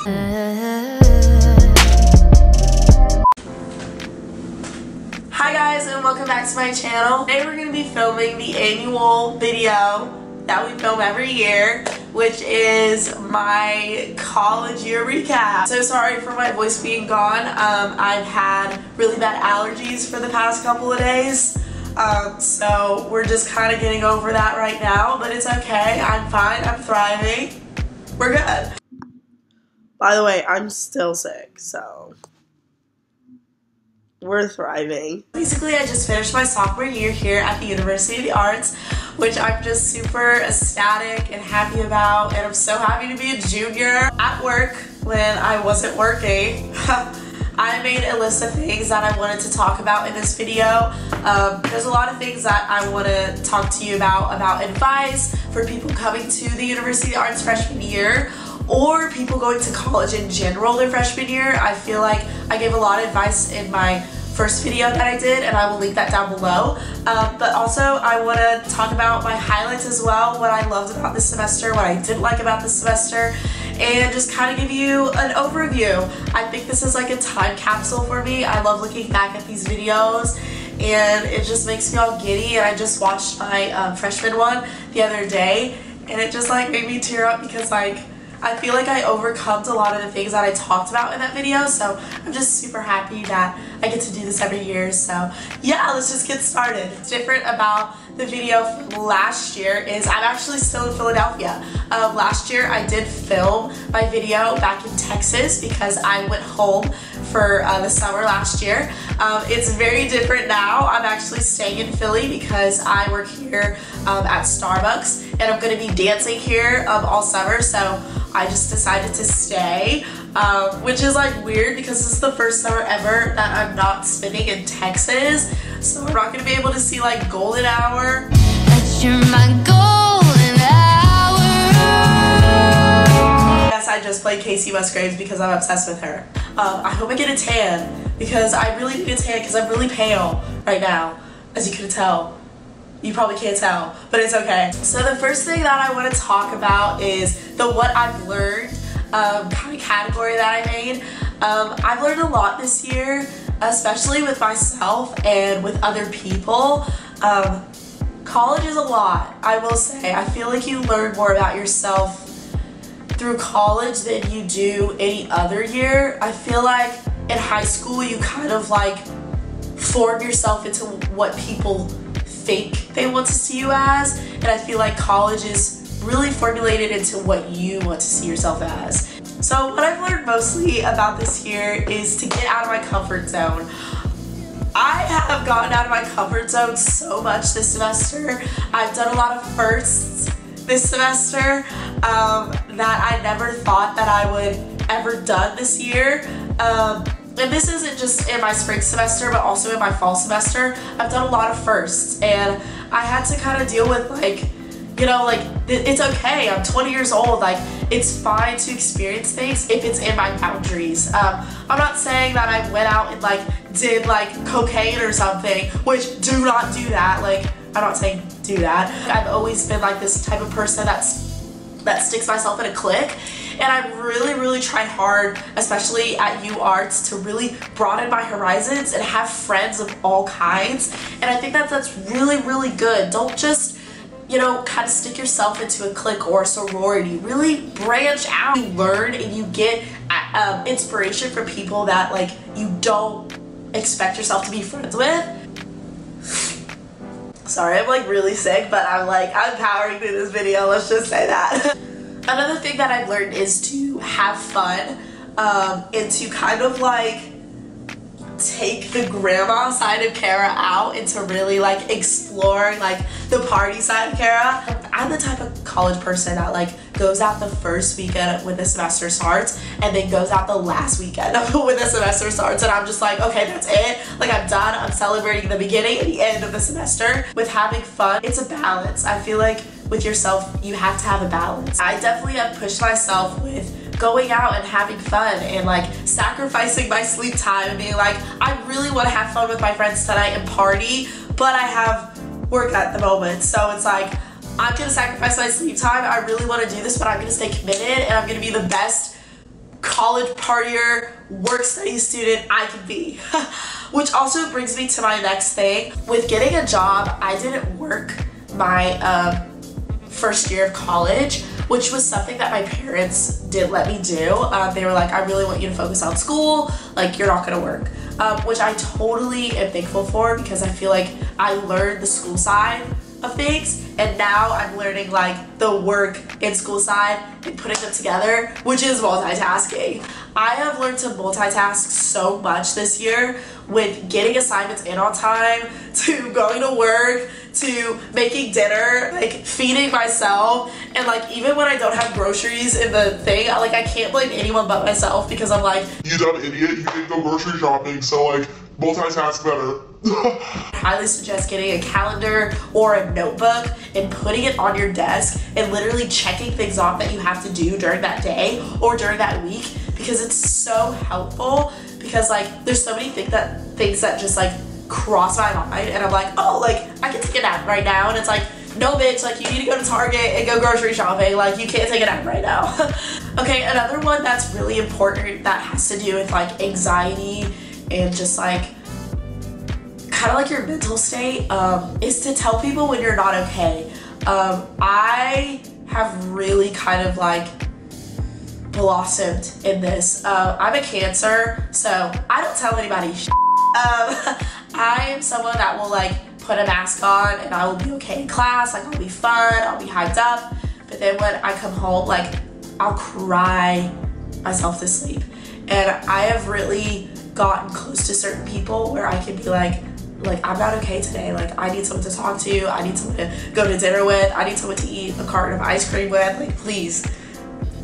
Hi guys, and welcome back to my channel. Today we're going to be filming the annual video that we film every year, which is my college year recap. So sorry for my voice being gone. I've had really bad allergies for the past couple of days. So we're just kind of getting over that right now, but it's okay. I'm fine. I'm thriving. We're good. By the way, I'm still sick, so we're thriving. Basically, I just finished my sophomore year here at the University of the Arts, which I'm just super ecstatic and happy about, and I'm so happy to be a junior. At work, when I wasn't working, I made a list of things that I wanted to talk about in this video. There's a lot of things that I want to talk to you about advice for people coming to the University of the Arts freshman year, or people going to college in general their freshman year. I feel like I gave a lot of advice in my first video that I did, and I will link that down below. But also I want to talk about my highlights as well, what I loved about this semester, what I didn't like about this semester, and just kind of give you an overview. I think this is like a time capsule for me. I love looking back at these videos, and it just makes me all giddy. And I just watched my freshman one the other day, and it just like made me tear up because like I feel like I overcome a lot of the things that I talked about in that video, so I'm just super happy that I get to do this every year. So yeah, let's just get started. What's different about the video from last year is I'm actually still in Philadelphia. Last year I did film my video back in Texas because I went home for the summer last year. It's very different now. I'm actually staying in Philly because I work here at Starbucks, and I'm going to be dancing here all summer, so I just decided to stay, which is like weird because this is the first summer ever that I'm not spending in Texas, so I'm not going to be able to see like golden hour. But you're my golden hour. Yes, I just played Casey Musgraves because I'm obsessed with her. I hope I get a tan because I really need a tan because I'm really pale right now, as you could tell. You probably can't tell, but it's okay. So the first thing that I want to talk about is the what I've learned kind of category that I made. I've learned a lot this year, especially with myself and with other people. College is a lot, I will say. I feel like you learn more about yourself through college than you do any other year. I feel like in high school you kind of like form yourself into what people think they want to see you as, and I feel like college is really formulated into what you want to see yourself as. So what I've learned mostly about this year is to get out of my comfort zone. I have gotten out of my comfort zone so much this semester. I've done a lot of firsts this semester that I never thought that I would ever done this year. And this isn't just in my spring semester, but also in my fall semester. I've done a lot of firsts, and I had to kind of deal with like, you know, like it's okay. I'm 20 years old. Like it's fine to experience things if it's in my boundaries. I'm not saying that I went out and like did like cocaine or something, which do not do that. Like I'm not saying do that. I've always been like this type of person that sticks myself in a clique. And I've really tried hard, especially at UArts, to really broaden my horizons and have friends of all kinds. And I think that that's really good. Don't just, you know, kind of stick yourself into a clique or a sorority. Really branch out. You learn and you get inspiration from people that like you don't expect yourself to be friends with. Sorry, I'm like really sick, but I'm powering through this video, let's just say that. Another thing that I've learned is to have fun and to kind of like take the grandma side of Kara out and to really like explore like the party side of Kara. I'm the type of college person that like goes out the first weekend when the semester starts and then goes out the last weekend when the semester starts, and I'm just like, okay, that's it. Like I'm done. I'm celebrating the beginning and the end of the semester. With having fun, it's a balance. I feel like with yourself, you have to have a balance. I definitely have pushed myself with going out and having fun and like sacrificing my sleep time and being like, I really want to have fun with my friends tonight and party, but I have work at the moment. So it's like, I'm gonna sacrifice my sleep time. I really want to do this, but I'm gonna stay committed and I'm gonna be the best college partier, work study student I can be. Which also brings me to my next thing. With getting a job, I didn't work my first year of college, which was something that my parents didn't let me do. They were like, I really want you to focus on school, like you're not gonna work. Which I totally am thankful for, because I feel like I learned the school side of things, and now I'm learning like the work and school side and putting them together, which is multitasking. I have learned to multitask so much this year, with getting assignments in on time, to going to work, to making dinner, like feeding myself, and like even when I don't have groceries in the thing, I can't blame anyone but myself, because I'm like, you dumb idiot, you didn't go grocery shopping, so like multitask better. I highly suggest getting a calendar or a notebook and putting it on your desk and literally checking things off that you have to do during that day or during that week, because it's so helpful. Because like there's so many things that just like cross my mind, and I'm like, oh, like I can take a nap right now, and it's like, no bitch, like you need to go to Target and go grocery shopping, like you can't take a nap right now. Okay, another one that's really important that has to do with like anxiety and just like kind of like your mental state, is to tell people when you're not okay. I have really kind of like blossomed in this. I'm a Cancer, so I don't tell anybody shit. I am someone that will like put a mask on and I will be okay in class, like I'll be fun, I'll be hyped up, but then when I come home, like I'll cry myself to sleep. And I have really gotten close to certain people where I can be like I'm not okay today, like I need someone to talk to, I need someone to go to dinner with, I need someone to eat a carton of ice cream with, like please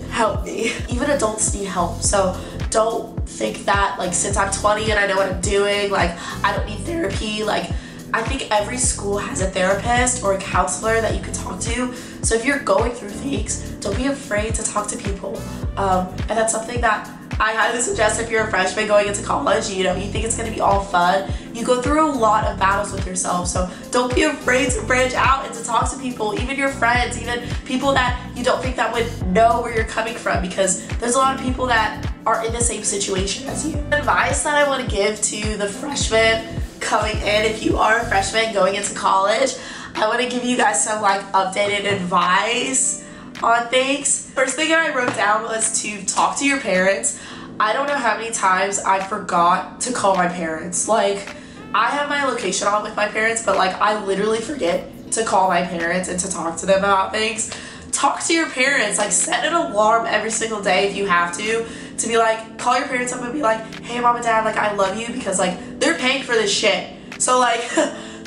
help me. Even adults need help, so don't think that like since I'm 20 and I know what I'm doing, like I don't need therapy. Like I think every school has a therapist or a counselor that you can talk to. So if you're going through things, don't be afraid to talk to people. And that's something that I highly suggest if you're a freshman going into college. You know, you think it's gonna be all fun. You go through a lot of battles with yourself, so don't be afraid to branch out and to talk to people, even your friends, even people that you don't think that would know where you're coming from, because there's a lot of people that are in the same situation as you. Advice that I want to give to the freshmen coming in, if you are a freshman going into college, I want to give you guys some like updated advice on things. First thing I wrote down was to talk to your parents. I don't know how many times I forgot to call my parents. Like I have my location on with my parents, but like I literally forget to call my parents and to talk to them about things. Talk to your parents, like set an alarm every single day if you have to be like, call your parents up and be like, hey mom and dad, like I love you, because like they're paying for this shit. So like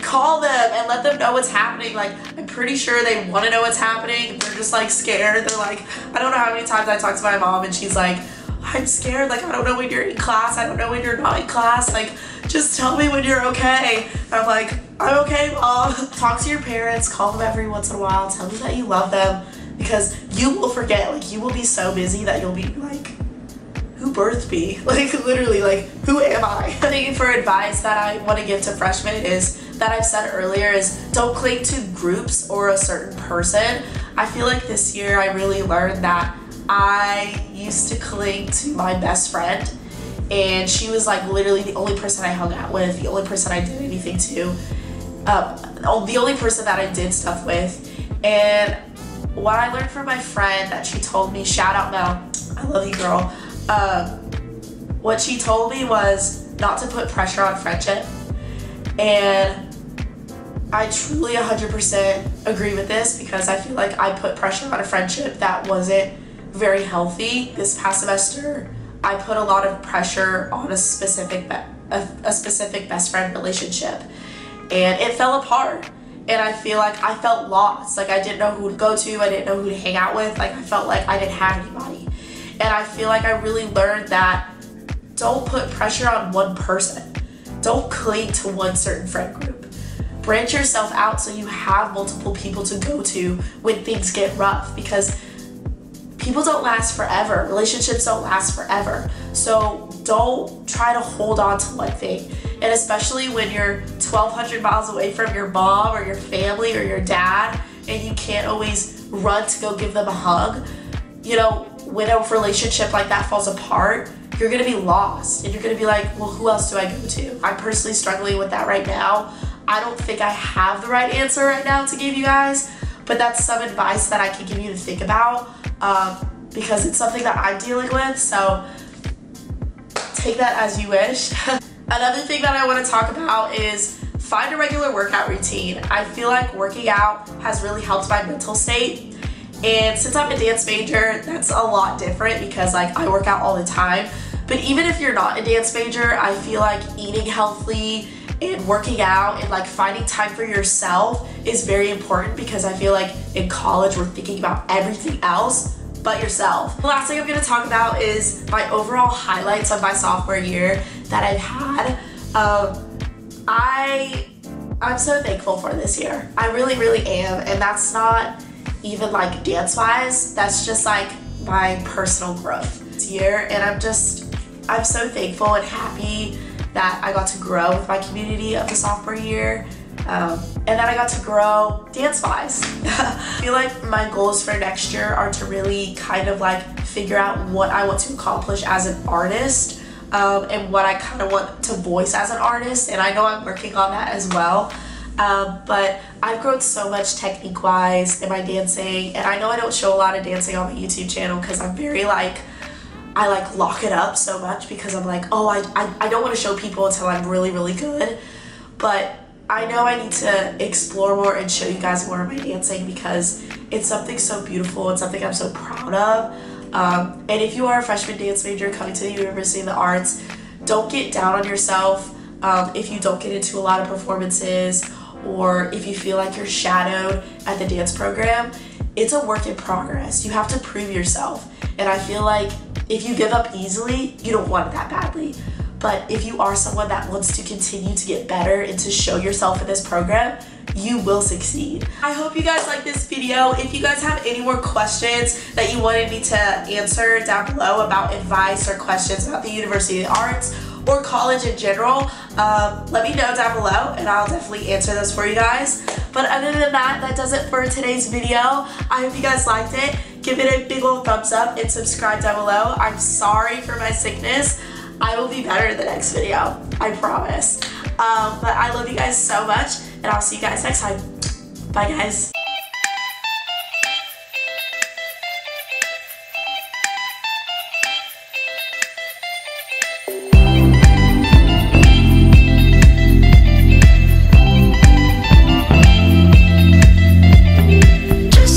call them and let them know what's happening. Like I'm pretty sure they want to know what's happening. They're just like scared. They're like, I don't know how many times I talk to my mom and she's like, I'm scared, like I don't know when you're in class, I don't know when you're not in class, like just tell me when you're okay. And I'm like, I'm okay mom. Talk to your parents, call them every once in a while, tell them that you love them, because you will forget, like you will be so busy that you'll be like, who birthed me? Like literally, like who am I? Thinking for advice that I want to give to freshmen is that I've said earlier is don't cling to groups or a certain person. I feel like this year I really learned that I used to cling to my best friend, and she was like literally the only person I hung out with, the only person I did anything to, the only person that I did stuff with. And what I learned from my friend that she told me, shout out Mel, I love you girl, what she told me was not to put pressure on friendship. And I truly 100% agree with this, because I feel like I put pressure on a friendship that wasn't very healthy. This past semester, I put a lot of pressure on a specific best friend relationship, and it fell apart. And I feel like I felt lost. Like I didn't know who to go to, I didn't know who to hang out with. Like I felt like I didn't have anybody. And I feel like I really learned that don't put pressure on one person. Don't cling to one certain friend group. Branch yourself out so you have multiple people to go to when things get rough, because people don't last forever. Relationships don't last forever. So don't try to hold on to one thing. And especially when you're 1,200 miles away from your mom or your family or your dad, and you can't always run to go give them a hug, you know, when a relationship like that falls apart, you're gonna be lost and you're gonna be like, well, who else do I go to? I'm personally struggling with that right now. I don't think I have the right answer right now to give you guys, but that's some advice that I can give you to think about because it's something that I'm dealing with, so take that as you wish. Another thing that I want to talk about is find a regular workout routine. I feel like working out has really helped my mental state. And since I'm a dance major, that's a lot different because like I work out all the time. But even if you're not a dance major, I feel like eating healthy and working out and like finding time for yourself is very important because I feel like in college we're thinking about everything else but yourself. The last thing I'm going to talk about is my overall highlights of my sophomore year that I've had. I'm so thankful for this year. I really, really am, and that's not even like dance-wise, that's just like my personal growth this year, and I'm so thankful and happy that I got to grow with my community of the sophomore year, and that I got to grow dance-wise. I feel like my goals for next year are to really kind of like figure out what I want to accomplish as an artist, and what I kind of want to voice as an artist, and I know I'm working on that as well. But I've grown so much technique-wise in my dancing, and I know I don't show a lot of dancing on my YouTube channel because I'm very like, I like lock it up so much because I'm like, oh, I don't want to show people until I'm really, really good. But I know I need to explore more and show you guys more of my dancing because it's something so beautiful and something I'm so proud of. And if you are a freshman dance major coming to the University of the Arts, don't get down on yourself if you don't get into a lot of performances or if you feel like you're shadowed at the dance program. It's a work in progress. You have to prove yourself. And I feel like if you give up easily, you don't want it that badly. But if you are someone that wants to continue to get better and to show yourself in this program, you will succeed. I hope you guys like this video. If you guys have any more questions that you wanted me to answer down below about advice or questions about the University of the Arts or college in general, let me know down below and I'll definitely answer those for you guys. But other than that, that does it for today's video. I hope you guys liked it. Give it a big old thumbs up and subscribe down below. I'm sorry for my sickness. I will be better in the next video, I promise. But I love you guys so much, and I'll see you guys next time. Bye, guys.